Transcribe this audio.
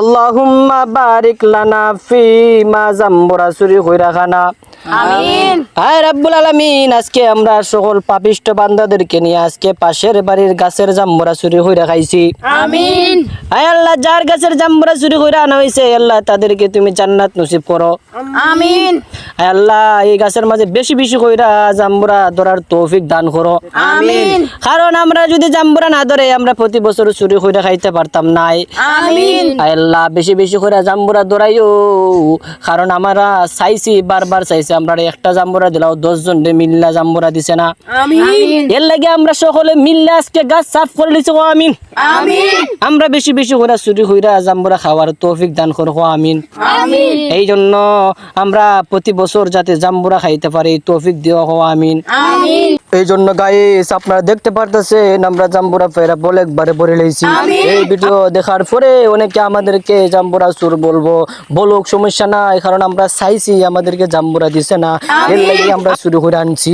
আল্লাহুম্মা বারিক লানা ফি মা জাম্বুরা চুরি কইরা খানা। আমিন। হায় রাব্বুল আলামিন, আজকে আমরা সকল পাপিষ্ট বান্দাদেরকে নিয়ে আজকে পাশের বাড়ির গাছের জাম্বুরা চুরি কইরা খাইছি। আমিন। হায় আল্লাহ, যার গাছের জাম্বুরা চুরি কইরা আনা হইছে আল্লাহ তাদেরকে তুমি জান্নাত নসিব করো। আমিন। হায় আল্লাহ, এই গাছের মাঝে বেশি বেশি কইরা জাম্বুরা ধরার তৌফিক দান করো। আমিন। কারণ আমরা যদি জাম্বুরা না ধরে আমরা প্রতি বছর চুরি কইরা খাইতে পারতাম নাই। আমিন। হায় আল্লাহ, বেশি বেশি করে জাম্বুরা ধরাইও, কারণ আমরা চাইছি, বারবার চাইছি, আমরা একটা জাম্বুরা দিলাও 10 জন মিল্লা জাম্বুরা দিছে না। আমিন। এর লাগে আমরা সকলে মিল্লা আজকে গাছ সাফ করে লিছি। আমিন। আমিন। আমরা বেশি বেশি করে চুরি কইরা জাম্বুরা খাওয়ার তৌফিক দান করো। আমিন। আমিন। এই জন্য আমরা প্রতি বছর যাতে জাম্বুরা খাইতে পারি তৌফিক দিও। আমিন। আমিন। এই জন্য গাইস আপনারা দেখতে পারতেছেন আমরা জাম্বুরা ফেরা বলে একবারে ভরে লইছি। এই ভিডিও দেখার পরে অনেকে আমাদেরকে জাম্বুরা চোর বলুক, সমস্যা নাই, কারণ আমরা চাইছি, আমাদেরকে জাম্বুরা দিছে না, এর লাগি আমরা শুরু করে আনছি।